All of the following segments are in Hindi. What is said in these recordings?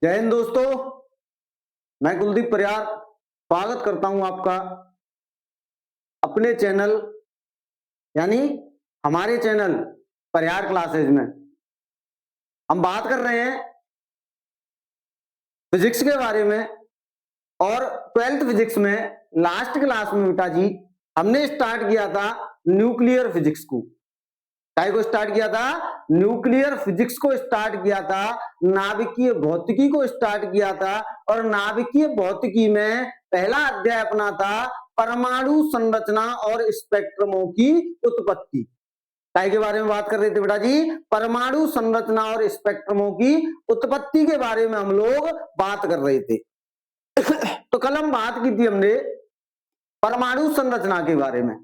जय हिंद दोस्तों। मैं कुलदीप परियार स्वागत करता हूं आपका अपने चैनल यानी हमारे चैनल परियार क्लासेज में। हम बात कर रहे हैं फिजिक्स के बारे में और 12th फिजिक्स में लास्ट क्लास में बेटा जी हमने स्टार्ट किया था न्यूक्लियर फिजिक्स को। काय को स्टार्ट किया था? न्यूक्लियर फिजिक्स को स्टार्ट किया था, नाभिकीय भौतिकी को स्टार्ट किया था। और नाभिकीय भौतिकी में पहला अध्याय अपना था परमाणु संरचना और स्पेक्ट्रमों की उत्पत्ति। काय के बारे में बात कर रहे थे बेटा जी? परमाणु संरचना और स्पेक्ट्रमों की उत्पत्ति के बारे में हम लोग बात कर रहे थे। तो कल हम बात की थी हमने परमाणु संरचना के बारे में।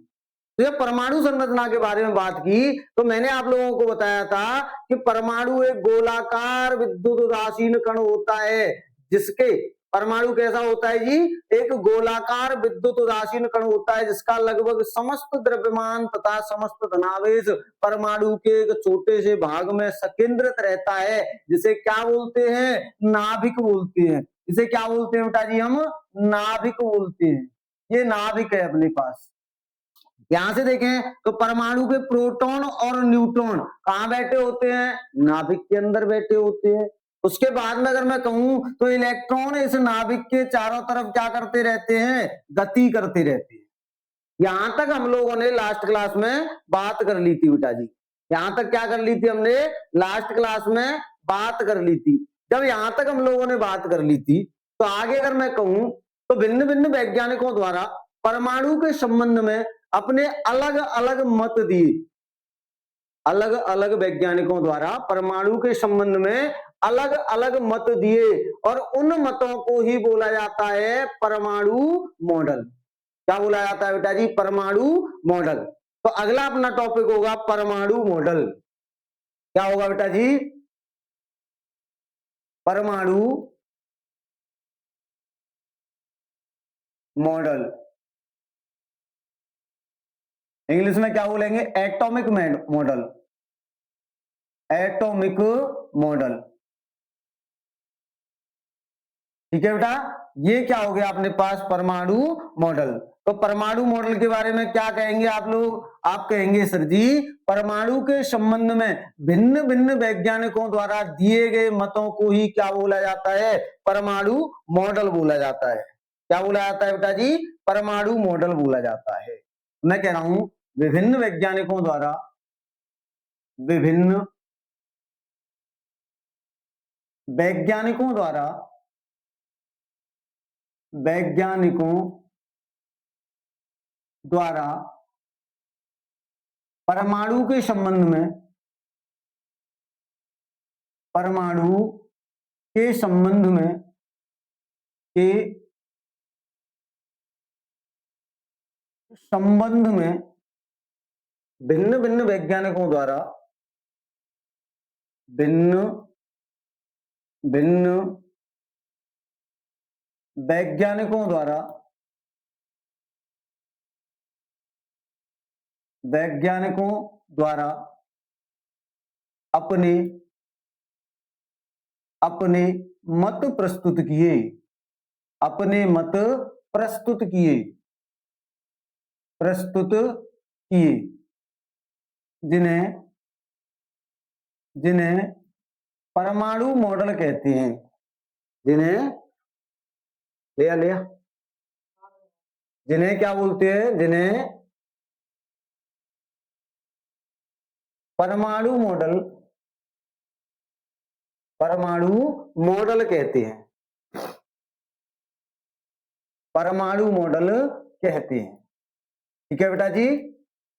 तो जब परमाणु संरचना के बारे में बात की तो मैंने आप लोगों को बताया था कि परमाणु एक गोलाकार विद्युत उदासीन कण होता है, जिसके परमाणु कैसा होता है जी? एक गोलाकार विद्युत उदासीन कण होता है जिसका लगभग समस्त द्रव्यमान तथा समस्त धनावेश परमाणु के एक छोटे से भाग में संकेंद्रित रहता है, जिसे क्या बोलते हैं? नाभिक बोलते हैं। इसे क्या बोलते हैं बेटा जी? हम नाभिक बोलते हैं। ये नाभिक है अपने पास। यहां से देखें तो परमाणु के प्रोटॉन और न्यूट्रॉन कहां बैठे होते हैं? नाभिक के अंदर बैठे होते हैं। उसके बाद में अगर मैं कहूं तो इलेक्ट्रॉन इस नाभिक के चारों तरफ क्या करते रहते हैं? गति करते रहते हैं। यहां तक हम लोगों ने लास्ट क्लास में बात कर ली थी बेटा जी। यहां तक क्या कर ली थी हमने? लास्ट क्लास में बात कर ली थी। जब यहां तक हम लोगों ने बात कर ली थी तो आगे अगर मैं कहूं तो भिन्न भिन्न वैज्ञानिकों द्वारा परमाणु के संबंध में अपने अलग अलग मत दिए। अलग अलग वैज्ञानिकों द्वारा परमाणु के संबंध में अलग अलग मत दिए और उन मतों को ही बोला जाता है परमाणु मॉडल। क्या बोला जाता है बेटा जी? परमाणु मॉडल। तो अगला अपना टॉपिक होगा परमाणु मॉडल। क्या होगा बेटा जी? परमाणु मॉडल। इंग्लिश में क्या बोलेंगे? Atomic model. Atomic model. ठीक है बेटा, ये क्या हो गया अपने पास? परमाणु मॉडल। तो परमाणु मॉडल के बारे में क्या कहेंगे आप लोग? आप कहेंगे सर जी परमाणु के संबंध में भिन्न भिन्न वैज्ञानिकों द्वारा दिए गए मतों को ही क्या बोला जाता है? परमाणु मॉडल बोला जाता है। क्या बोला जाता है बेटा जी? परमाणु मॉडल बोला जाता है। मैं कह रहा हूं विभिन्न वैज्ञानिकों द्वारा विभिन्न वैज्ञानिकों द्वारा परमाणु के संबंध में भिन्न भिन्न वैज्ञानिकों द्वारा अपने मत प्रस्तुत किए जिन्हें परमाणु मॉडल कहते हैं। जिन्हें क्या बोलते हैं? जिन्हें परमाणु मॉडल कहते हैं। परमाणु मॉडल कहते हैं। ठीक है बेटा जी।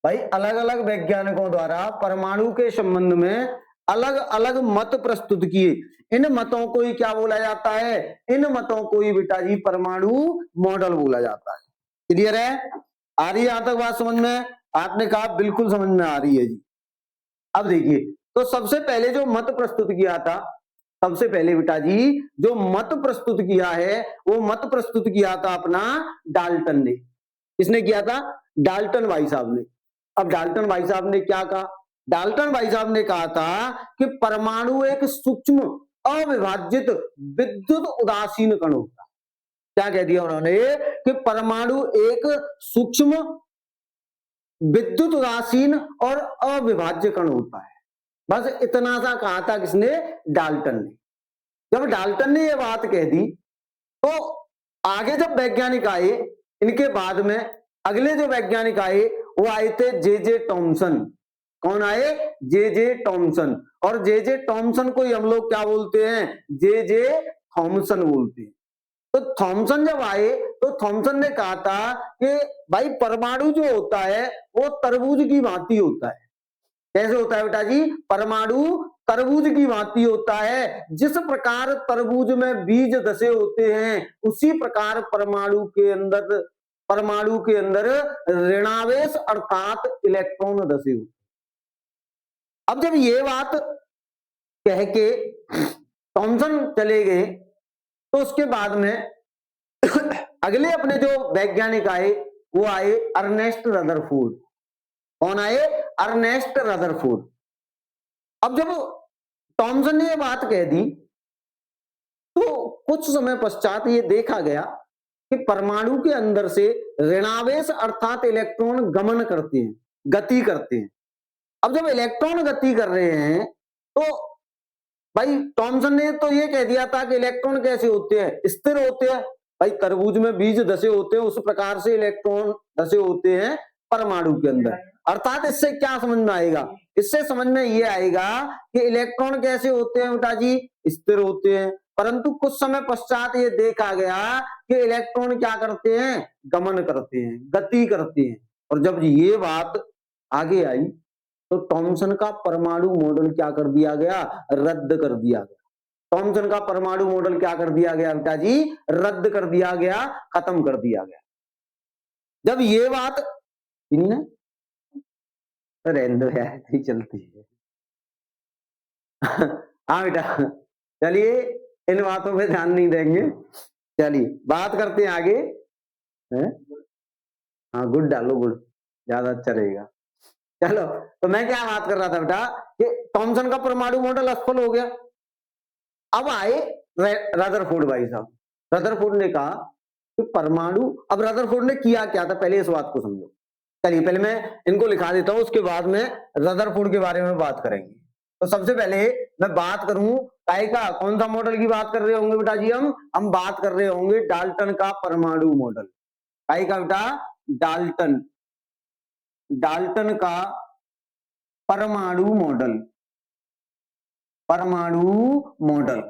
भाई अलग अलग वैज्ञानिकों द्वारा परमाणु के संबंध में अलग अलग मत प्रस्तुत किए। इन मतों को ही क्या बोला जाता है? इन मतों को ही बेटा जी परमाणु मॉडल बोला जाता है। क्लियर है? आ रही है यहां तक बात समझ में? आपने कहा बिल्कुल समझ में आ रही है जी। अब देखिए तो सबसे पहले जो मत प्रस्तुत किया था, सबसे पहले बेटा जी जो मत प्रस्तुत किया है वो मत प्रस्तुत किया था अपना डाल्टन ने। किसने किया था? डाल्टन भाई साहब ने। अब डाल्टन भाई साहब ने क्या कहा? डाल्टन भाई साहब ने कहा था कि परमाणु एक सूक्ष्म अविभाजित विद्युत उदासीन कण होता है। क्या कह दिया उन्होंने कि परमाणु एक सूक्ष्म विद्युत उदासीन और अविभाज्य कण होता है। बस इतना सा कहा था किसने? डाल्टन ने। जब डाल्टन ने यह बात कह दी तो आगे जब वैज्ञानिक आए, इनके बाद में अगले जो वैज्ञानिक आए वो आए थे जे टॉमसन। कौन आए? जे टॉमसन। और जे टॉमसन को हम लोग क्या बोलते हैं? जे थॉमसन बोलते हैं। तो थॉमसन जब आए तो थॉमसन ने कहा था कि भाई परमाणु जो होता है वो तरबूज की भांति होता है। कैसे होता है बेटा जी? परमाणु तरबूज की भांति होता है। जिस प्रकार तरबूज में बीज धसे होते हैं उसी प्रकार परमाणु के अंदर ऋणावेश अर्थात इलेक्ट्रॉन धसे होते। अब जब ये बात कह के थॉमसन चले गए तो उसके बाद में अगले अपने जो वैज्ञानिक आए वो आए अर्नेस्ट रदरफोर्ड। कौन आए? Ernest Rutherford. अब जब थॉमसन ने ये बात कह दी तो कुछ समय पश्चात ये देखा गया कि परमाणु के अंदर से ऋणावेश अर्थात इलेक्ट्रॉन गमन करते हैं, गति करते हैं। अब जब इलेक्ट्रॉन गति कर रहे हैं तो भाई थॉमसन ने तो ये कह दिया था कि इलेक्ट्रॉन कैसे होते हैं? स्थिर होते हैं। भाई तरबूज में बीज धसे होते हैं उस प्रकार से इलेक्ट्रॉन धसे होते हैं परमाणु के अंदर। अर्थात इससे क्या समझ में आएगा? इससे समझ में ये आएगा कि इलेक्ट्रॉन कैसे होते हैं बेटा जी? स्थिर होते हैं। परंतु कुछ समय पश्चात ये देखा गया कि इलेक्ट्रॉन क्या करते हैं? गमन करते हैं, गति करते हैं। और जब ये बात आगे आई तो थॉमसन का परमाणु मॉडल क्या कर दिया गया? रद्द कर दिया गया। थॉमसन का परमाणु मॉडल क्या कर दिया गया बेटा जी? रद्द कर दिया गया, खत्म कर दिया गया। जब ये बात इनने रहने दो चलती है हाँ बेटा, चलिए इन बातों पे ध्यान नहीं देंगे। चलिए बात करते हैं आगे। हाँ गुड़ डालो, गुड़ ज्यादा अच्छा रहेगा। चलो तो मैं क्या बात कर रहा था बेटा कि थॉमसन का परमाणु मॉडल असफल हो गया। अब आए रदरफोर्ड भाई साहब। रदरफोर्ड ने कहा कि परमाणु, अब रदरफोर्ड ने किया क्या था पहले इस बात को समझो। चलिए पहले मैं इनको लिखा देता हूं, उसके बाद में रदरफोर्ड के बारे में बात करेंगे। तो सबसे पहले मैं बात करूं काय का, कौन सा मॉडल की बात कर रहे होंगे बेटा जी? हम बात कर रहे होंगे डाल्टन का परमाणु मॉडल। काय का बेटा? डाल्टन, डाल्टन का परमाणु मॉडल, परमाणु मॉडल।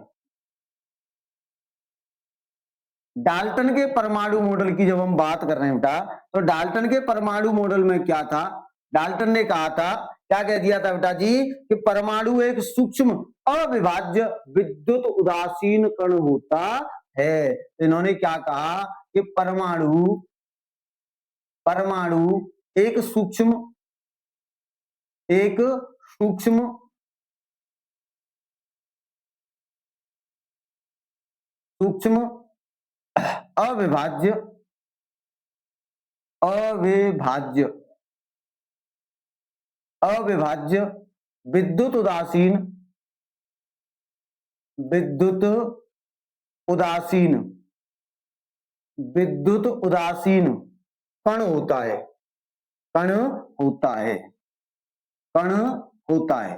डाल्टन के परमाणु मॉडल की जब हम बात कर रहे हैं बेटा तो डाल्टन के परमाणु मॉडल में क्या था? डाल्टन ने कहा था, क्या कह दिया था बेटा जी कि परमाणु एक सूक्ष्म अविभाज्य विद्युत उदासीन कण होता है। इन्होंने क्या कहा कि परमाणु एक सूक्ष्म अविभाज्य विद्युत उदासीन कण होता है,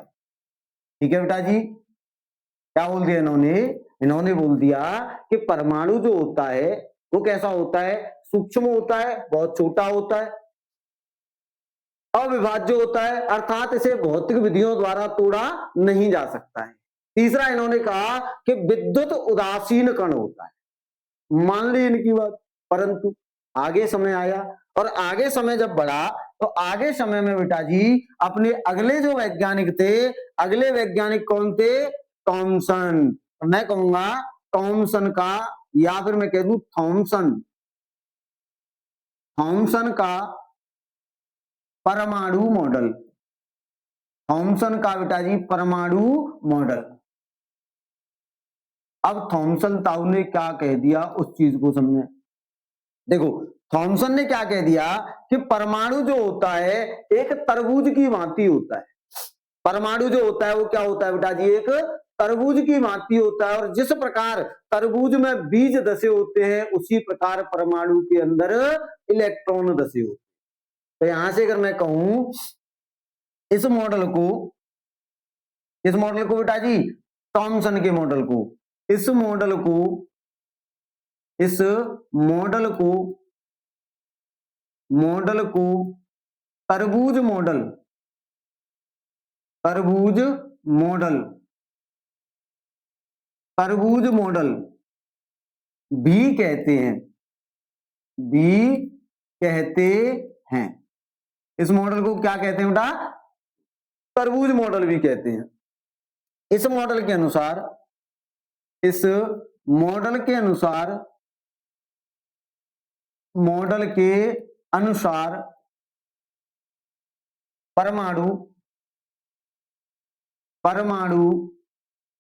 ठीक है बेटा जी। क्या बोल दिया इन्होंने बोल दिया कि परमाणु जो होता है वो कैसा होता है? सूक्ष्म होता है, बहुत छोटा होता है, अविभाज्य होता है, अर्थात इसे भौतिक विधियों द्वारा तोड़ा नहीं जा सकता है। तीसरा इन्होंने कहा कि विद्युत उदासीन कण होता है। मान ली इनकी बात, परंतु आगे समय आया और आगे समय जब बढ़ा तो आगे समय में बेटा जी अपने अगले जो वैज्ञानिक थे, अगले वैज्ञानिक कौन थे? थॉमसन। तो मैं कहूंगा थॉमसन का, या फिर मैं कह दूं थॉमसन का परमाणु मॉडल, थॉमसन का बेटा जी परमाणु मॉडल। अब थॉमसन ताऊ ने क्या कह दिया उस चीज को समझे। देखो थॉमसन ने क्या कह दिया कि परमाणु जो होता है एक तरबूज की भांति होता है। परमाणु जो होता है वो क्या होता है बेटा जी? एक तरबूज की भांति होता है, और जिस प्रकार तरबूज में बीज धसे होते हैं उसी प्रकार परमाणु के अंदर इलेक्ट्रॉन धसे होते हैं। तो यहां से अगर मैं कहूं इस मॉडल को बेटा जी, थॉमसन के मॉडल को, इस मॉडल को तरबूज मॉडल भी कहते हैं। इस मॉडल को क्या कहते हैं बेटा? तरबूज मॉडल भी कहते हैं। इस मॉडल के अनुसार परमाणु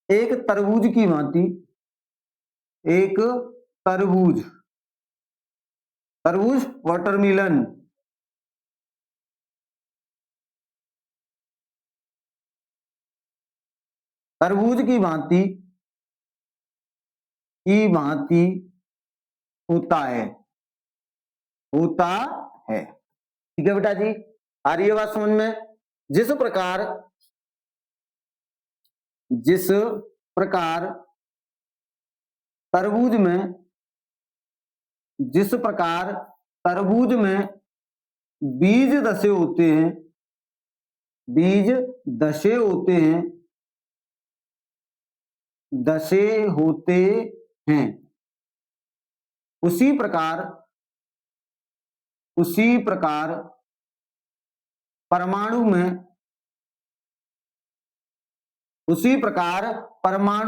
एक तरबूज की भांति, वाटरमेलन तरबूज की भांति होता है। ठीक है बेटा जी, आ रही है बात समझ में? जिस प्रकार तरबूज में बीज धसे होते हैं उसी प्रकार परमाणु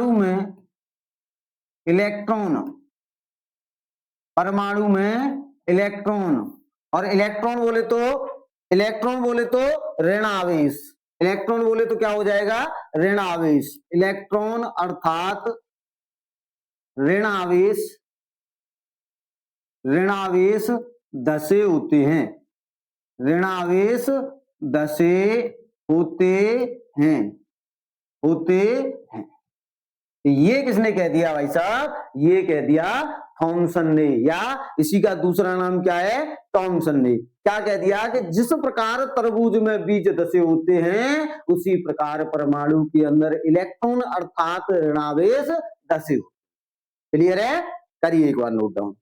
में इलेक्ट्रॉन, और इलेक्ट्रॉन बोले तो ऋण आवेश, इलेक्ट्रॉन बोले तो क्या हो जाएगा? ऋण आवेश। इलेक्ट्रॉन अर्थात ऋण आवेश धसे होते हैं, ये किसने कह दिया भाई साहब? ये कह दिया थॉमसन ने, या इसी का दूसरा नाम क्या है? थॉमसन ने। क्या कह दिया कि जिस प्रकार तरबूज में बीज धसे होते हैं उसी प्रकार परमाणु के अंदर इलेक्ट्रॉन अर्थात ऋणावेश धसे होते। क्लियर है? करिए एक बार नोट डाउन।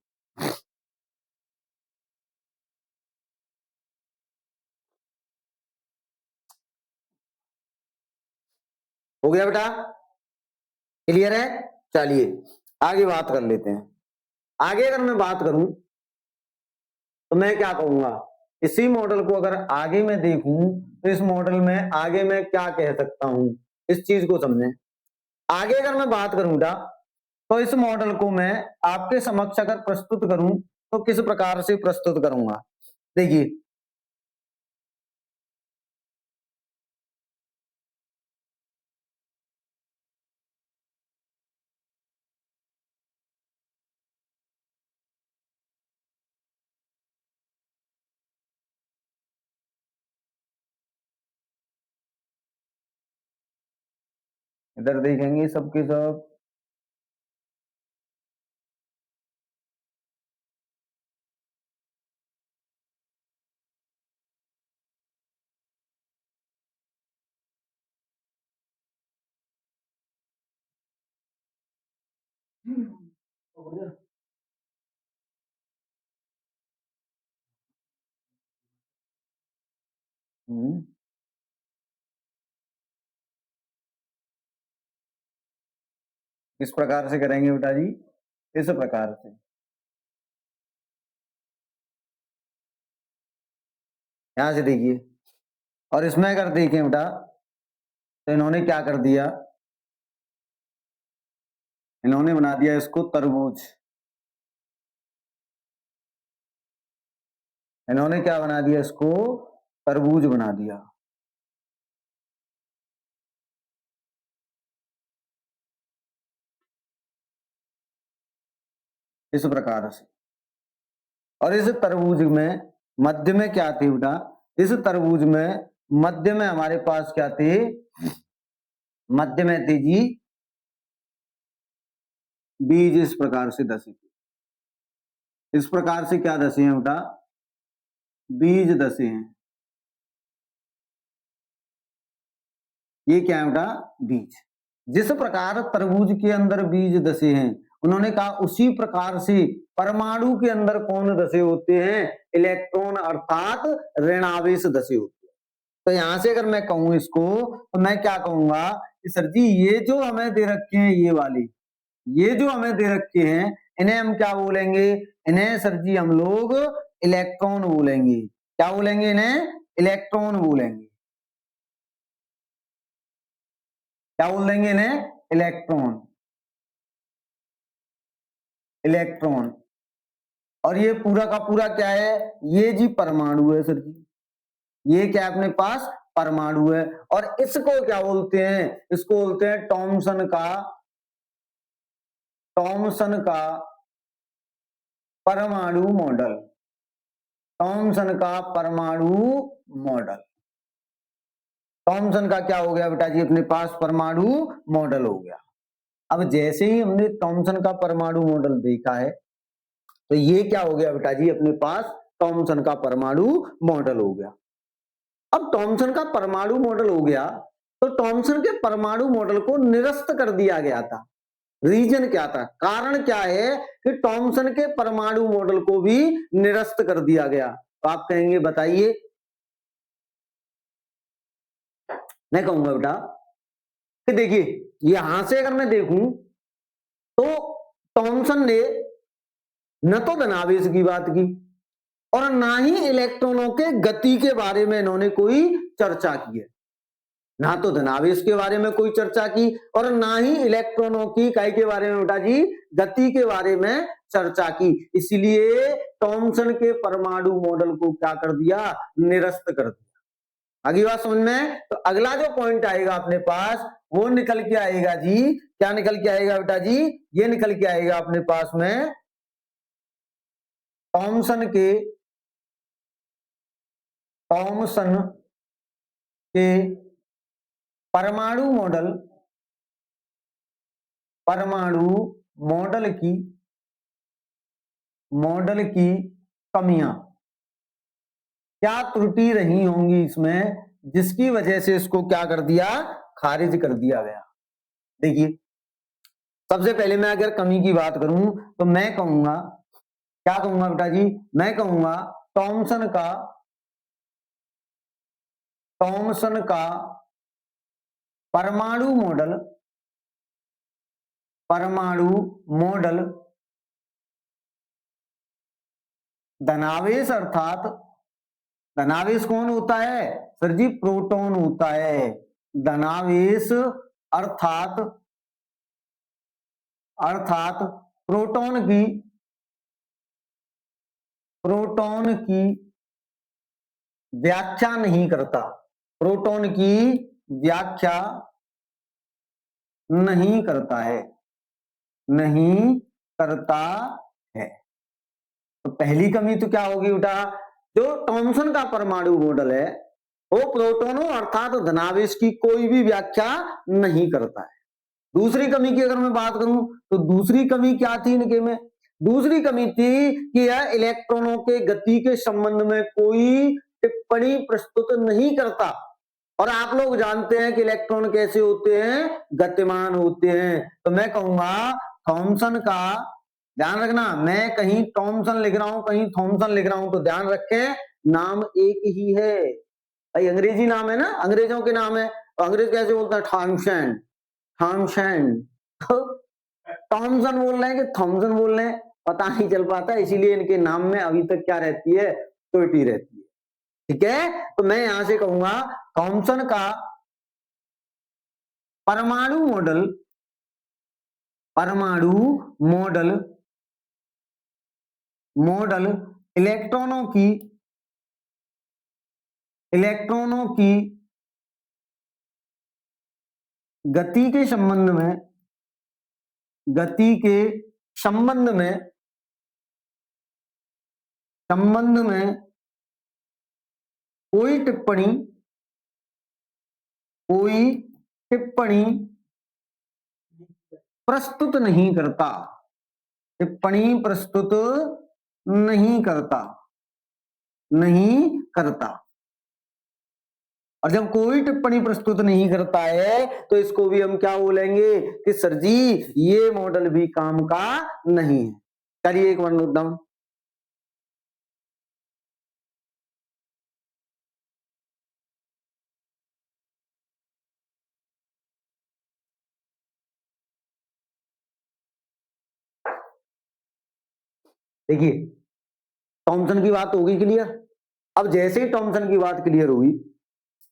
हो गया बेटा? क्लियर है? चलिए आगे बात कर लेते हैं। आगे अगर मैं बात करूं तो मैं क्या कहूंगा, इसी मॉडल को अगर आगे मैं देखूं तो इस मॉडल में आगे मैं क्या कह सकता हूं, इस चीज को समझें। आगे अगर मैं बात करूं बेटा तो इस मॉडल को मैं आपके समक्ष अगर प्रस्तुत करूं तो किस प्रकार से प्रस्तुत करूंगा? देखिए इधर देखेंगे सबके सब। इस प्रकार से करेंगे बेटा जी, इस प्रकार से। यहां से देखिए, और इसमें अगर देखें बेटा तो इन्होंने क्या कर दिया, इन्होंने बना दिया इसको तरबूज। इन्होंने क्या बना दिया? इसको तरबूज बना दिया। इस प्रकार से। और इस तरबूज में मध्य में क्या थे बेटा? इस तरबूज में मध्य में हमारे पास क्या थे? मध्य में थे जी बीज इस प्रकार से धसे, इस प्रकार से क्या धसे हैं बेटा, बीज धसे हैं। ये क्या है बेटा, बीज। जिस प्रकार तरबूज के अंदर बीज धसे हैं, उन्होंने कहा उसी प्रकार से परमाणु के अंदर कौन धसे होते हैं, इलेक्ट्रॉन अर्थात ऋणावेश धसे होते हैं। तो यहां से अगर मैं कहूं इसको, तो मैं क्या कहूंगा कि सर जी ये जो हमें दे रखे हैं, ये वाले, ये जो हमें दे रखे हैं, इन्हें हम क्या बोलेंगे, इन्हें सर जी हम लोग इलेक्ट्रॉन बोलेंगे। क्या बोलेंगे, इन्हें इलेक्ट्रॉन बोलेंगे। क्या बोल देंगे इन्हें, इलेक्ट्रॉन, इलेक्ट्रॉन। और ये पूरा का पूरा क्या है, ये जी परमाणु है सर जी, ये क्या है अपने पास, परमाणु है। और इसको क्या बोलते हैं, इसको बोलते हैं थॉमसन का, थॉमसन का परमाणु मॉडल, थॉमसन का परमाणु मॉडल। थॉमसन का क्या हो गया बेटा जी, अपने पास परमाणु मॉडल हो गया। अब जैसे ही हमने थॉमसन का परमाणु मॉडल देखा है, तो ये क्या हो गया बेटा जी, अपने पास थॉमसन का परमाणु मॉडल हो गया। अब थॉमसन का परमाणु मॉडल हो गया, तो थॉमसन के परमाणु मॉडल को निरस्त कर दिया गया था। रीजन क्या था, कारण क्या है कि थॉमसन के परमाणु मॉडल को भी निरस्त कर दिया गया। तो आप कहेंगे बताइए, मैं कहूंगा बेटा कि देखिए यहां से अगर मैं देखूं, तो थॉमसन ने न तो धनावेश की बात की और ना ही इलेक्ट्रॉनों के गति के बारे में इन्होंने कोई चर्चा की है। ना तो धनावेश के बारे में कोई चर्चा की और ना ही इलेक्ट्रॉनों की काय के बारे में बेटा जी, गति के बारे में चर्चा की। इसलिए थॉमसन के परमाणु मॉडल को क्या कर दिया, निरस्त कर दिया। अगली बात समझ में, तो अगला जो पॉइंट आएगा अपने पास, वो निकल के आएगा जी, क्या निकल के आएगा बेटा जी, ये निकल के आएगा अपने पास में थॉमसन के, थॉमसन के परमाणु मॉडल, परमाणु मॉडल की, मॉडल की कमियां, क्या त्रुटि रही होंगी इसमें, जिसकी वजह से इसको क्या कर दिया, खारिज कर दिया गया। देखिए सबसे पहले मैं अगर कमी की बात करूं, तो मैं कहूंगा, क्या कहूंगा बेटा जी, मैं कहूंगा थॉमसन का, थॉमसन का परमाणु मॉडल, परमाणु मॉडल धनावेश अर्थात, धनावेश कौन होता है सर जी, प्रोटॉन होता है। धनावेश अर्थात, अर्थात प्रोटॉन की, प्रोटॉन की व्याख्या नहीं करता, प्रोटॉन की व्याख्या नहीं करता है, नहीं करता है। तो पहली कमी तो क्या होगी बेटा, जो थॉमसन का परमाणु मॉडल है वो प्रोटॉनों अर्थात धनावेश की कोई भी व्याख्या नहीं करता है। दूसरी कमी की अगर मैं बात करूं, तो दूसरी कमी क्या थी इनके में, दूसरी कमी थी कि यह इलेक्ट्रॉनों के गति के संबंध में कोई टिप्पणी प्रस्तुत नहीं करता। और आप लोग जानते हैं कि इलेक्ट्रॉन कैसे होते हैं, गतिमान होते हैं। तो मैं कहूंगा थॉमसन का, ध्यान रखना, मैं कहीं थॉमसन लिख रहा हूं, कहीं थॉमसन लिख रहा हूं, तो ध्यान रखें नाम एक ही है भाई, अंग्रेजी नाम है ना, अंग्रेजों के नाम है, तो अंग्रेज कैसे बोलते हैं, थॉमसन, थॉमसन। थॉमसन बोल रहे हैं कि थॉमसन बोल रहे हैं, पता नहीं चल पाता, इसीलिए इनके नाम में अभी तक क्या रहती है, त्रुटि रहती है। ठीक है, तो मैं यहां से कहूंगा थॉमसन का परमाणु मॉडल, परमाणु मॉडल, मॉडल इलेक्ट्रॉनों की, इलेक्ट्रॉनों की गति के संबंध में, गति के संबंध में, संबंध में कोई टिप्पणी, कोई टिप्पणी प्रस्तुत नहीं करता, टिप्पणी प्रस्तुत नहीं करता, नहीं करता। और जब कोई टिप्पणी प्रस्तुत नहीं करता है तो इसको भी हम क्या बोलेंगे कि सर जी ये मॉडल भी काम का नहीं है। करिए एक बार नोट डाउन। देखिए थॉमसन की बात होगी क्लियर। अब जैसे ही थॉमसन की बात क्लियर हुई,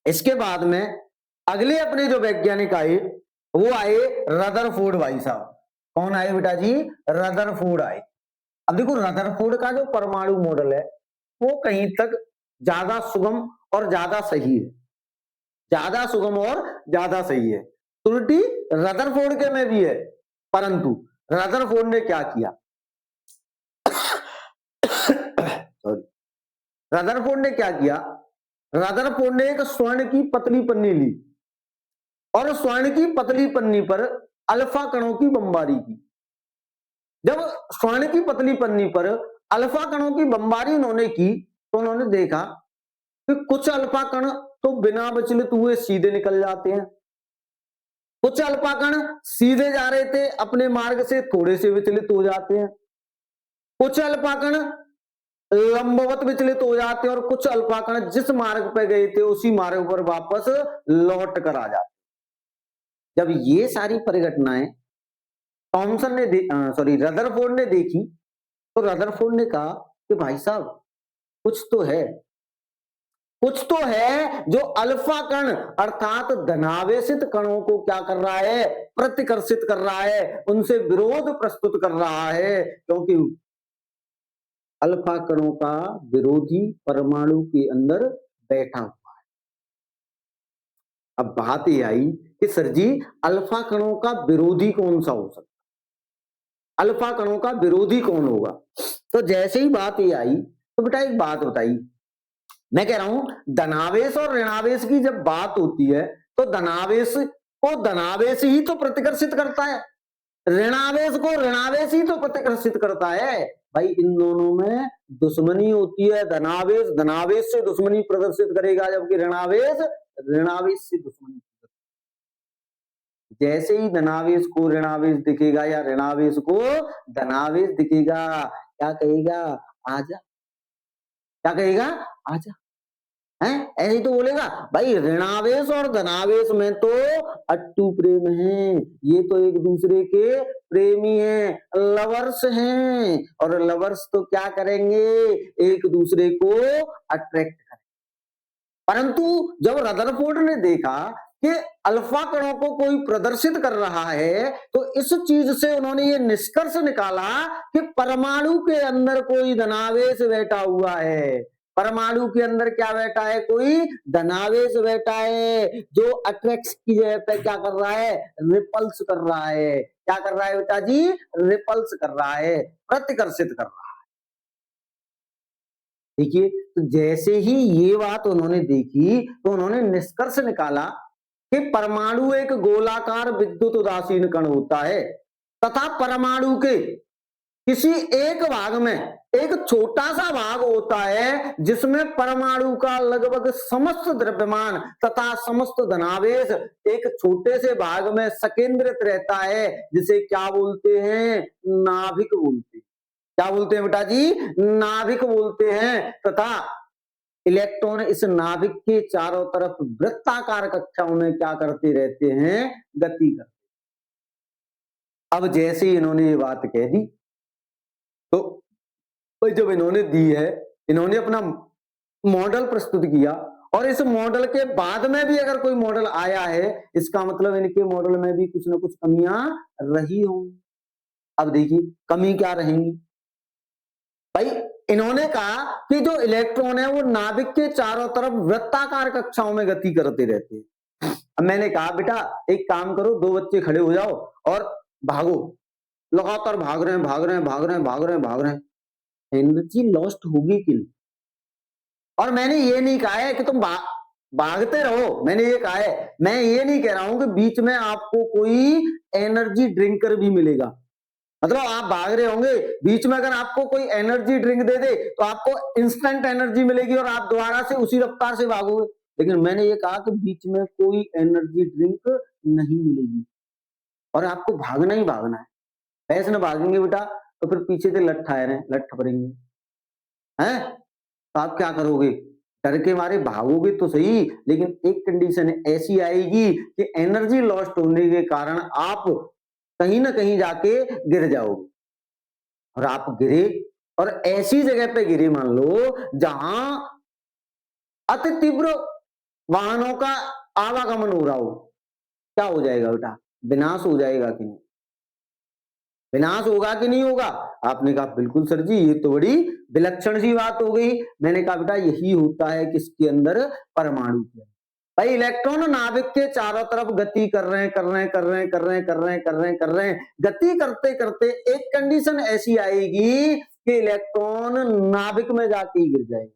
इसके बाद में अगले अपने जो वैज्ञानिक आए वो आए रदरफोर्ड भाई साहब। कौन आए बेटा जी? रदरफोर्ड आए। अब देखो रदरफोर्ड का जो परमाणु मॉडल है वो कहीं तक ज्यादा सुगम और ज्यादा सही है, ज्यादा सुगम और ज्यादा सही है। त्रुटि रदरफोर्ड के में भी है, परंतु रदरफोर्ड ने क्या किया सॉरी, रदरफोर्ड ने क्या किया, रदरफोर्ड ने एक स्वर्ण की पतली पन्नी ली और स्वर्ण की पतली पन्नी पर अल्फा कणों की बमबारी की। जब स्वर्ण की पतली पन्नी पर अल्फा कणों की बमबारी उन्होंने की तो उन्होंने देखा कि कुछ अल्फा कण तो बिना विचलित हुए सीधे निकल जाते हैं, कुछ अल्फा कण सीधे जा रहे थे अपने मार्ग से थोड़े से विचलित हो जाते हैं, कुछ अल्फा कण लंबवत विचलित हो जाते हैं और कुछ अल्फा कण जिस मार्ग पर गए थे उसी मार्ग पर वापस लौट कर आ जाते। जब ये सारी परिघटनाएं थॉमसन ने रदरफोर्ड ने देखी तो रदरफोर्ड ने कहा कि भाई साहब कुछ तो है, कुछ तो है जो अल्फा कण अर्थात धनावेशित कणों को क्या कर रहा है, प्रतिकर्षित कर रहा है, उनसे विरोध प्रस्तुत कर रहा है, क्योंकि अल्फा कणों का विरोधी परमाणु के अंदर बैठा हुआ है। अब बात ये आई कि सर जी अल्फा कणों का विरोधी कौन सा हो सकता, अल्फा कणों का विरोधी कौन होगा? तो जैसे ही बात ये आई तो बेटा एक बात बताइए, मैं कह रहा हूं धनावेश और ऋणावेश की जब बात होती है तो धनावेश को धनावेश ही तो प्रतिकर्षित करता है, ऋणावेश को ऋणावेश ही तो प्रतिकर्षित करता है। भाई इन दोनों में दुश्मनी होती है, धनावेश धनावेश से दुश्मनी प्रदर्शित करेगा जबकि ऋणावेश ऋणावेश से दुश्मनी। जैसे ही धनावेश को ऋणावेश दिखेगा या ऋणावेश को धनावेश दिखेगा क्या कहेगा? आजा। क्या कहेगा? आजा। है ऐसे ही तो बोलेगा। भाई ऋणावेश और धनावेश में तो अट्टू प्रेम है, ये तो एक दूसरे के प्रेमी हैं, लवर्स हैं, और लवर्स तो क्या करेंगे? एक दूसरे को अट्रैक्ट करेंगे। परंतु जब रदरफोर्ड ने देखा कि अल्फा कणों को कोई प्रदर्शित कर रहा है तो इस चीज से उन्होंने ये निष्कर्ष निकाला कि परमाणु के अंदर कोई धनावेश बैठा हुआ है, परमाणु के अंदर क्या बैठा है? कोई धनावेश बैठा है जो अट्रैक्ट की जगह पे क्या कर रहा है? रिपल्स कर रहा है। क्या कर रहा है बेटा जी? रिपल्स कर रहा है, प्रतिकर्षित कर रहा है। देखिए तो जैसे ही ये बात उन्होंने देखी तो उन्होंने निष्कर्ष निकाला कि परमाणु एक गोलाकार विद्युत उदासीन कण होता है तथा परमाणु के किसी एक भाग में एक छोटा सा भाग होता है जिसमें परमाणु का लगभग समस्त द्रव्यमान तथा समस्त धनावेश एक छोटे से भाग में सकेंद्रित रहता है, जिसे क्या बोलते हैं? नाभिक बोलते हैं। क्या बोलते हैं बेटा जी? नाभिक बोलते हैं। तथा इलेक्ट्रॉन इस नाभिक के चारों तरफ वृत्ताकार कक्षाओं में क्या करते रहते हैं? गति करते। अब जैसे ही इन्होंने ये बात कह दी तो भाई जब इन्होंने दी है, इन्होंने अपना मॉडल प्रस्तुत किया और इस मॉडल के बाद में भी अगर कोई मॉडल आया है इसका मतलब इनके मॉडल में भी कुछ ना कुछ कमियां रही होंगी। अब देखिए कमी क्या रहेंगी? भाई इन्होंने कहा कि जो इलेक्ट्रॉन है वो नाभिक के चारों तरफ वृत्ताकार कक्षाओं में गति करते रहते हैं। अब मैंने कहा बेटा एक काम करो, दो बच्चे खड़े हो जाओ और भागो, लगातार भाग रहे हैं भाग रहे हैं भाग रहे हैं भाग रहे हैं भाग रहे हैं, एनर्जी लॉस्ट होगी कि नहीं? और मैंने ये नहीं कहा है कि तुम भागते रहो, मैंने ये कहा है। मैं ये नहीं कह रहा हूं कि बीच में आपको कोई एनर्जी ड्रिंकर भी मिलेगा, मतलब आप भाग रहे होंगे, बीच में अगर आपको कोई एनर्जी ड्रिंक दे दे तो आपको इंस्टेंट एनर्जी मिलेगी और आप दोबारा से उसी रफ्तार से भागोगे। लेकिन मैंने ये कहा कि बीच में कोई एनर्जी ड्रिंक नहीं मिलेगी और आपको भागना ही भागना है। ऐसे न भागेंगे बेटा तो फिर पीछे से लठ आए रहे, लठ पड़ेंगे हैं, तो आप क्या करोगे? डर के मारे भागोगे तो सही, लेकिन एक कंडीशन ऐसी आएगी कि एनर्जी लॉस्ट होने के कारण आप कहीं ना कहीं जाके गिर जाओगे, और आप गिरे और ऐसी जगह पे गिरे मान लो जहां अति तीव्र वाहनों का आवागमन हो रहा हो, क्या हो जाएगा बेटा? विनाश हो जाएगा कि नहीं? विनाश होगा कि नहीं होगा? आपने कहा बिल्कुल सर जी, ये तो बड़ी विलक्षण सी बात हो गई। मैंने कहा बेटा यही होता है किसके अंदर? परमाणु के अंदर। भाई इलेक्ट्रॉन नाभिक के चारों तरफ गति कर रहे हैं, गति करते करते एक कंडीशन ऐसी आएगी कि इलेक्ट्रॉन नाभिक में जाके ही गिर जाएगा।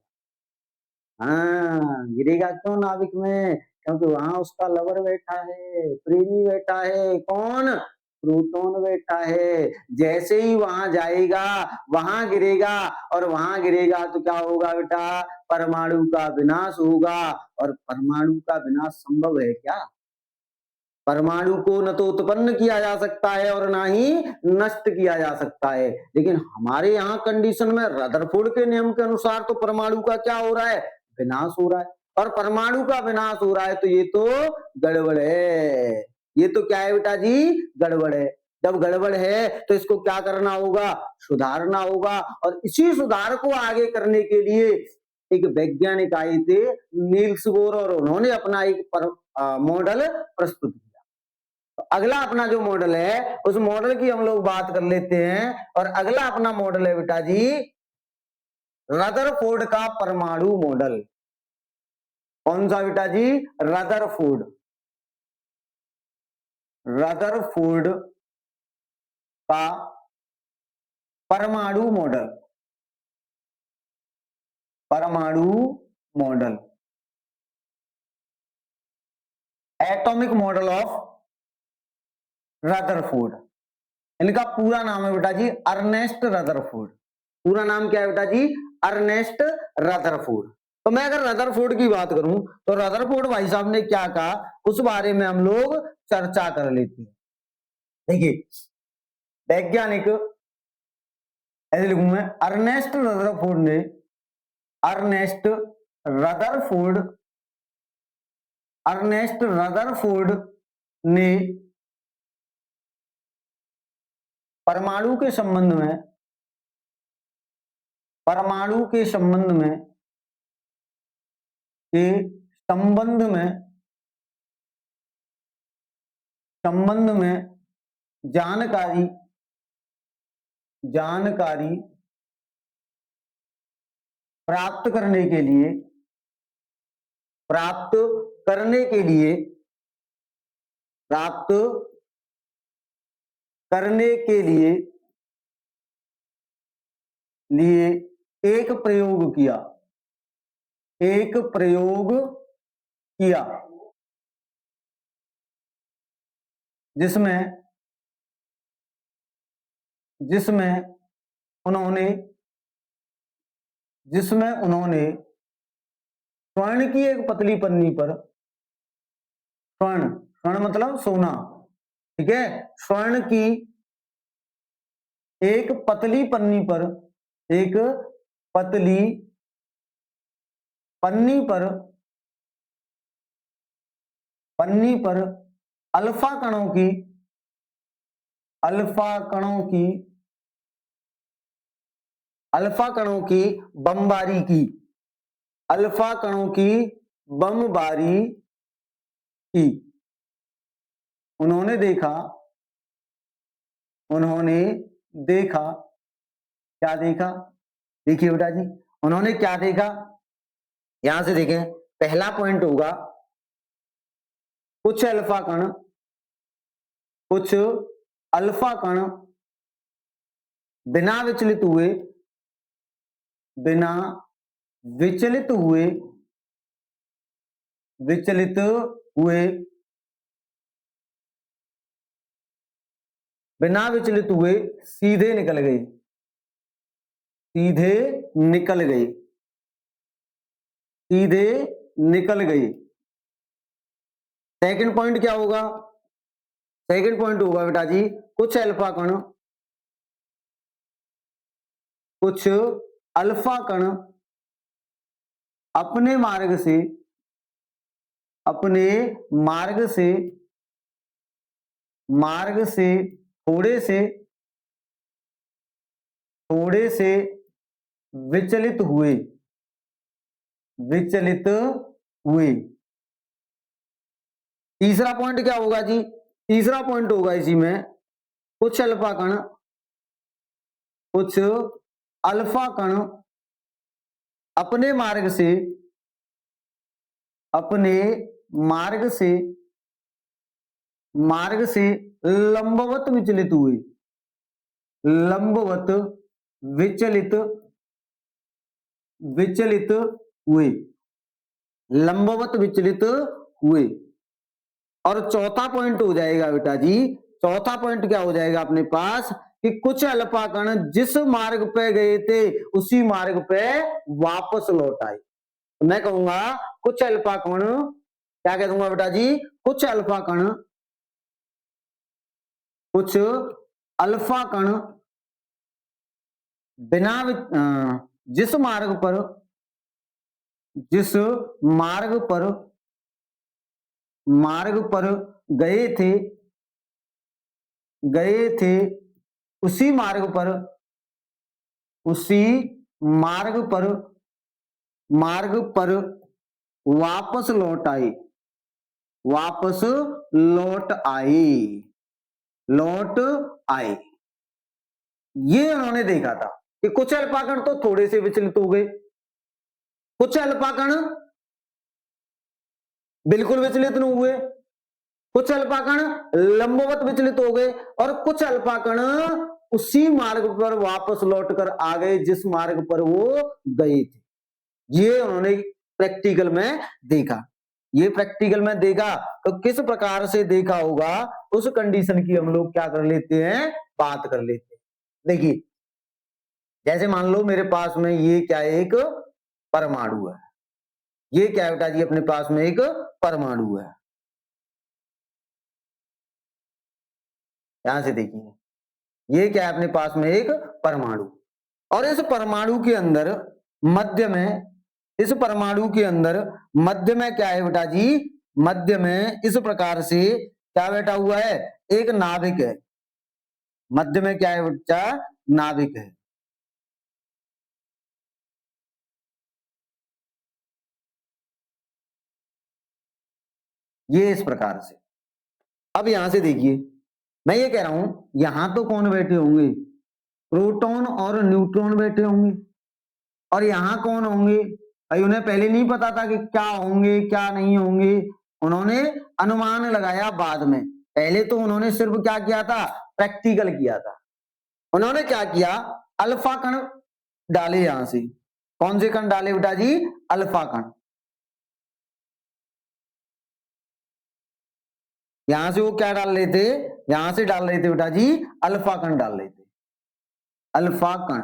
हाँ, गिरेगा क्यों नाभिक में? क्योंकि वहां उसका लवर बैठा है, प्रेमी बैठा है। कौन? प्रोटॉन बैठा है। जैसे ही वहां जाएगा वहां गिरेगा, और वहां गिरेगा तो क्या होगा बेटा? परमाणु का विनाश होगा। और परमाणु का विनाश संभव है क्या? परमाणु को न तो उत्पन्न किया जा सकता है और ना ही नष्ट किया जा सकता है, लेकिन हमारे यहाँ कंडीशन में रदरफोर्ड के नियम के अनुसार तो परमाणु का क्या हो रहा है? विनाश हो रहा है। और परमाणु का विनाश हो रहा है तो ये तो गड़बड़ है। ये तो क्या है बेटा जी? गड़बड़ है। जब गड़बड़ है तो इसको क्या करना होगा? सुधारना होगा। और इसी सुधार को आगे करने के लिए एक वैज्ञानिक आए थे, नील्स बोर, और उन्होंने अपना एक मॉडल प्रस्तुत किया। अगला अपना जो मॉडल है उस मॉडल की हम लोग बात कर लेते हैं। और अगला अपना मॉडल है बेटा जी रदरफोर्ड का परमाणु मॉडल। कौन सा बेटा जी? रदरफोर्ड। रदरफोर्ड का परमाणु मॉडल। परमाणु model, atomic model of Rutherford. इनका पूरा नाम है बेटा जी अर्नेस्ट रदरफोर्ड। पूरा नाम क्या है बेटा जी? Ernest Rutherford. तो मैं अगर रदरफोर्ड की बात करूं तो रदरफोर्ड भाई साहब ने क्या कहा उस बारे में हम लोग चर्चा कर लेते हैं। देखिए वैज्ञानिक, ऐसे लिखूं मैं, अर्नेस्ट रदरफोर्ड ने, अर्नेस्ट रदरफोर्ड, अर्नेस्ट रदरफोर्ड ने परमाणु के संबंध में, परमाणु के संबंध में, के संबंध में, संबंध में जानकारी, जानकारी प्राप्त करने के लिए, प्राप्त करने के लिए, प्राप्त करने के लिए एक प्रयोग किया, एक प्रयोग किया जिसमें, जिसमें उन्होंने, जिसमें उन्होंने स्वर्ण की एक पतली पन्नी पर, स्वर्ण, स्वर्ण मतलब सोना, ठीक है, स्वर्ण की एक पतली पन्नी पर, एक पतली पन्नी पर, पन्नी पर अल्फा कणों की, अल्फा कणों की, अल्फा कणों की बमबारी की, अल्फा कणों की बमबारी की। उन्होंने देखा, उन्होंने देखा, क्या देखा? देखिए बेटा जी उन्होंने क्या देखा, यहां से देखें, पहला पॉइंट होगा कुछ अल्फा कण, कुछ अल्फा कण बिना विचलित हुए, बिना विचलित हुए विचलित हुए, बिना विचलित हुए सीधे निकल गई, सीधे निकल गई, सीधे निकल गई। सेकंड पॉइंट क्या होगा? सेकंड पॉइंट होगा बेटा जी, कुछ अल्फा कण, कुछ अल्फा कण अपने मार्ग से, अपने मार्ग से, मार्ग से थोड़े से, थोड़े से विचलित हुए, विचलित हुए। तीसरा पॉइंट क्या होगा जी? तीसरा पॉइंट होगा इसी में, कुछ अल्फा कण, कुछ अल्फा कण अपने मार्ग से, अपने मार्ग से, मार्ग से लंबवत विचलित हुए, लंबवत विचलित, विचलित हुए, लंबवत विचलित हुए। और चौथा पॉइंट हो जाएगा बेटा जी, चौथा पॉइंट क्या हो जाएगा अपने पास कि कुछ अल्फा कण जिस मार्ग पे गए थे उसी मार्ग पे वापस लौट आए। तो मैं कहूंगा कुछ अल्फा कण, क्या कह दूंगा बेटा जी? कुछ अल्फा कण, कुछ अल्फा कण बिना जिस मार्ग पर, जिस मार्ग पर, मार्ग पर गए थे, गए थे उसी मार्ग पर, उसी मार्ग पर, मार्ग पर वापस लौट आए, वापस लौट आए, लौट आए। ये उन्होंने देखा था कि कुछ अल्फा कण तो थोड़े से विचलित हो गए, कुछ अल्फा कण बिल्कुल विचलित नहीं हुए, कुछ अल्फा कण लंबवत विचलित हो गए और कुछ अल्फा कण उसी मार्ग पर वापस लौटकर आ गए जिस मार्ग पर वो गए थे। ये उन्होंने प्रैक्टिकल में देखा। ये प्रैक्टिकल में देखा तो किस प्रकार से देखा होगा उस कंडीशन की हम लोग क्या कर लेते हैं, बात कर लेते हैं। देखिए जैसे मान लो मेरे पास में ये क्या है, एक परमाणु है। ये क्या है बेटा जी? अपने पास में एक परमाणु है। यहां से देखिए ये क्या है? अपने पास में एक परमाणु, और इस परमाणु के अंदर मध्य में, इस परमाणु के अंदर मध्य में क्या है बेटा जी? मध्य में इस प्रकार से क्या बैठा हुआ है? एक नाभिक है। मध्य में क्या है बच्चा? नाभिक है। ये इस प्रकार से। अब यहां से देखिए मैं ये कह रहा हूं यहां तो कौन बैठे होंगे? प्रोटॉन और न्यूट्रॉन बैठे होंगे। और यहां कौन होंगे? भाई उन्हें पहले नहीं पता था कि क्या होंगे क्या नहीं होंगे, उन्होंने अनुमान लगाया बाद में। पहले तो उन्होंने सिर्फ क्या किया था? प्रैक्टिकल किया था। उन्होंने क्या किया? अल्फा कण डाले यहां से। कौन से कण डाले बेटा जी? अल्फा कण। यहां से वो क्या डाल रहे थे? यहां से डाल रहे थे बेटा जी अल्फा कण डाल रहे थे। अल्फा कण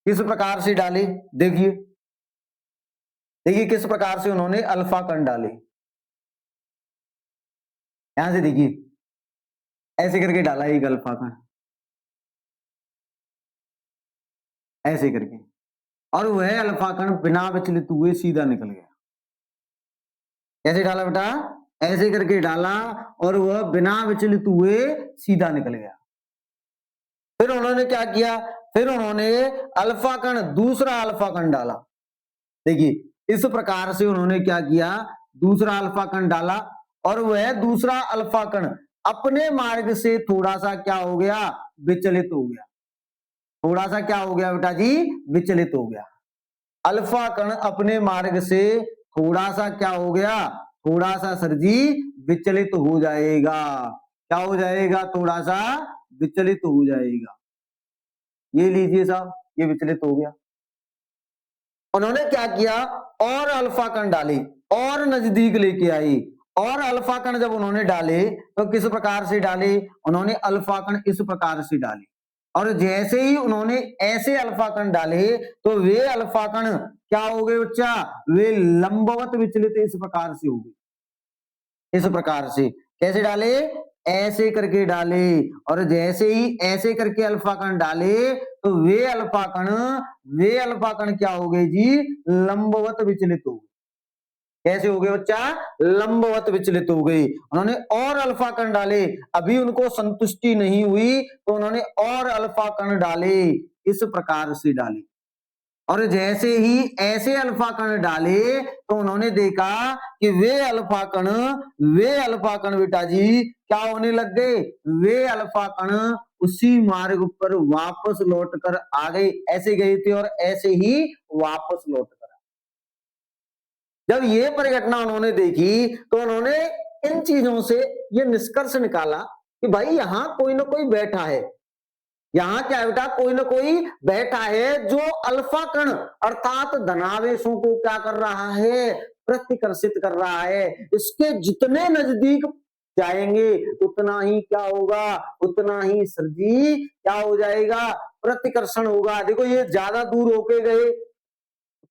किस प्रकार से डाले? देखिए देखिए किस प्रकार से उन्होंने अल्फा कण डाले। यहां से देखिए ऐसे करके डाला एक अल्फा कण, ऐसे करके, और वह अल्फा कण बिना विचलित हुए सीधा निकल गया। कैसे डाला बेटा? ऐसे करके डाला और वह बिना विचलित हुए सीधा निकल गया। फिर उन्होंने क्या किया? फिर उन्होंने अल्फा कण, दूसरा अल्फा कण डाला। देखिए इस प्रकार से उन्होंने क्या किया? दूसरा अल्फा कण डाला और वह दूसरा अल्फा कण अपने मार्ग से थोड़ा सा क्या हो गया? विचलित हो गया। थोड़ा सा क्या हो गया बेटा जी? विचलित हो गया। अल्फा कण अपने मार्ग से थोड़ा सा क्या हो गया? थोड़ा सा सर जी विचलित हो जाएगा। क्या हो जाएगा? थोड़ा सा विचलित हो जाएगा। ये लीजिए साहब, ये विचलित हो गया। उन्होंने क्या किया? और अल्फा कण डाले और नजदीक लेके आई, और अल्फा कण जब उन्होंने डाले तो किस प्रकार से डाले, उन्होंने अल्फा कण इस प्रकार से डाले, और जैसे ही उन्होंने ऐसे अल्फा कण डाले तो वे अल्फा कण क्या हो गए बच्चा, वे लंबवत विचलित इस प्रकार से हो गए, इस प्रकार से। कैसे डाले, ऐसे करके डाले, और जैसे ही ऐसे करके अल्फा कण डाले तो वे अल्फा कण क्या हो गए जी, लंबवत विचलित हो गए। कैसे हो गए बच्चा, लंबवत विचलित हो गई। उन्होंने और अल्फा कण डाले, अभी उनको संतुष्टि नहीं हुई तो उन्होंने और अल्फा कण डाले, इस प्रकार से डाले, और जैसे ही ऐसे अल्फा कण डाले तो उन्होंने देखा कि वे अल्फा कण बेटा जी क्या होने लग गए, वे अल्फा कण उसी मार्ग पर वापस लौटकर आ गए, ऐसे गए थे और ऐसे ही वापस लौट कर। जब ये परिघटना उन्होंने देखी तो उन्होंने इन चीजों से ये निष्कर्ष निकाला कि भाई यहां कोई ना कोई बैठा है, यहां क्या बेटा, कोई ना कोई बैठा है जो अल्फा कण अर्थात धनावेशों को क्या कर रहा है, प्रतिकर्षित कर रहा है। इसके जितने नजदीक जाएंगे उतना ही क्या होगा, उतना ही सर जी क्या हो जाएगा, प्रतिकर्षण होगा। देखो ये ज्यादा दूर होके गए,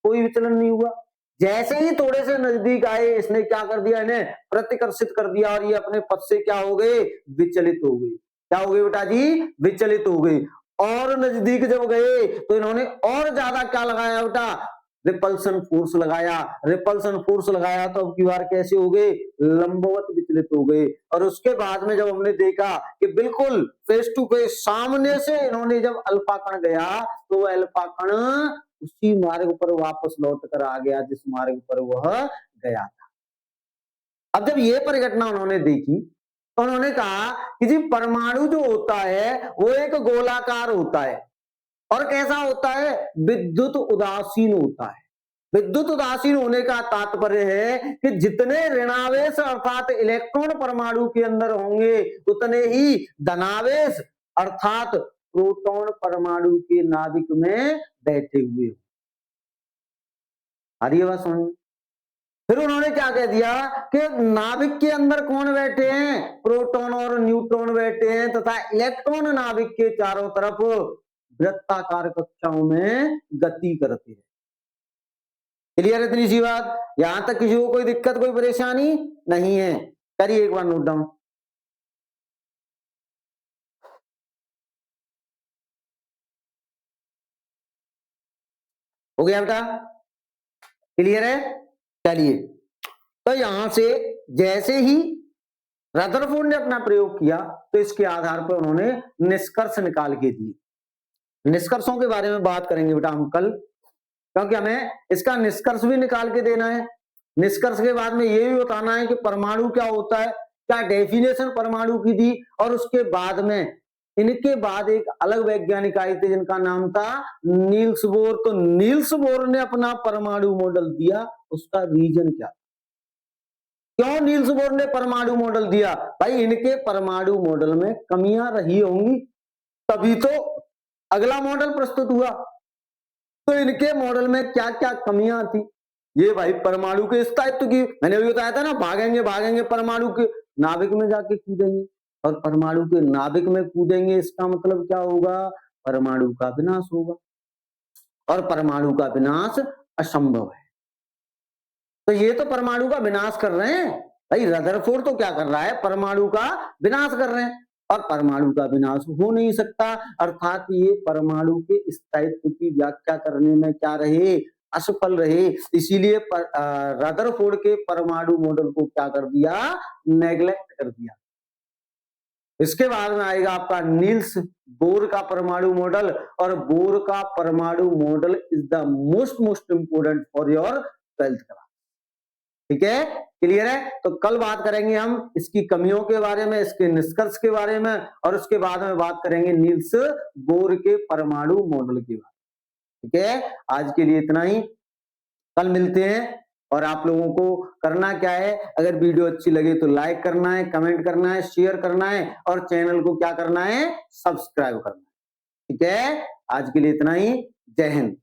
कोई विचलन नहीं हुआ, जैसे ही थोड़े से नजदीक आए इसने क्या कर दिया, इन्हें प्रतिकर्षित कर दिया, और ये अपने पथ से क्या हो गए, विचलित हो गए। क्या हो गए बेटा जी, विचलित हो गए। और नजदीक जब गए तो इन्होंने और ज्यादा क्या लगाया बेटा, रिपल्सन फोर्स लगाया, रिपल्सन फोर्स लगाया तो अब की बार कैसे हो गए, लंबवत विचलित हो गए। और उसके बाद में जब हमने देखा कि बिल्कुल फेस टू फेस सामने से इन्होंने जब अल्फा कण गया तो वह अल्फा कण उसी मार्ग पर वापस लौट कर आ गया जिस मार्ग पर वह गया था। अब जब ये परिघटना उन्होंने देखी तो उन्होंने कहा कि जी परमाणु जो होता है वो एक गोलाकार होता है, और कैसा होता है, विद्युत उदासीन होता है। विद्युत उदासीन होने का तात्पर्य है कि जितने ऋणावेश अर्थात इलेक्ट्रॉन परमाणु के अंदर होंगे उतने ही धनावेश अर्थात प्रोटॉन परमाणु के नाभिक में बैठे हुए। आ रही है बात समझ? फिर उन्होंने क्या कह दिया कि नाभिक के अंदर कौन बैठे हैं, प्रोटॉन और न्यूट्रॉन बैठे हैं, तथा इलेक्ट्रॉन नाभिक के चारों तरफ वृत्ताकार कक्षाओं में गति करते हैं। क्लियर है इतनी सी बात? यहां तक किसी को कोई दिक्कत कोई परेशानी नहीं है? करिए एक बार नोट डाउन। हो गया बेटा? क्लियर है? चलिए, तो यहां से जैसे ही रदरफोर्ड ने अपना प्रयोग किया तो इसके आधार पर उन्होंने निष्कर्ष निकाल के दिए। निष्कर्षों के बारे में बात करेंगे बेटा हम कल, क्योंकि हमें इसका निष्कर्ष भी निकाल के देना है। निष्कर्ष के बाद में ये भी बताना है कि परमाणु क्या होता है, क्या डेफिनेशन परमाणु की दी, और उसके बाद में इनके बाद एक अलग वैज्ञानिक आए थे जिनका नाम था नील्स बोर। तो नील्स बोर ने अपना परमाणु मॉडल दिया, उसका रीजन क्या, क्यों नील्स बोर ने परमाणु मॉडल दिया, भाई इनके परमाणु मॉडल में कमियां रही होंगी तभी तो अगला मॉडल प्रस्तुत हुआ। तो इनके मॉडल में क्या क्या कमियां थी, ये भाई परमाणु के स्थायित्व की, मैंने अभी बताया था ना, भागेंगे परमाणु के नाभिक में जाके कूदेंगे, और परमाणु के नाभिक में कूदेंगे इसका मतलब क्या होगा, परमाणु का विनाश होगा, और परमाणु का विनाश असंभव है। तो ये तो परमाणु का विनाश कर रहे हैं भाई, रदरफोर्ड तो क्या कर रहा है, परमाणु का विनाश कर रहे हैं, और परमाणु का विनाश हो नहीं सकता, अर्थात ये परमाणु के स्थायित्व की व्याख्या करने में क्या रहे, असफल रहे। इसीलिए रदरफोर्ड के परमाणु मॉडल को क्या कर दिया, नेग्लेक्ट कर दिया। इसके बाद में आएगा आपका नील्स बोर का परमाणु मॉडल, और बोर का परमाणु model is the most important for your 12th class. ठीक है, क्लियर है? तो कल बात करेंगे हम इसकी कमियों के बारे में, इसके निष्कर्ष के बारे में, और उसके बाद में बात करेंगे नील्स बोर के परमाणु मॉडल के बारे में। ठीक है, आज के लिए इतना ही, कल मिलते हैं। और आप लोगों को करना क्या है, अगर वीडियो अच्छी लगे तो लाइक करना है, कमेंट करना है, शेयर करना है, और चैनल को क्या करना है, सब्सक्राइब करना है। ठीक है, आज के लिए इतना ही। जय हिंद।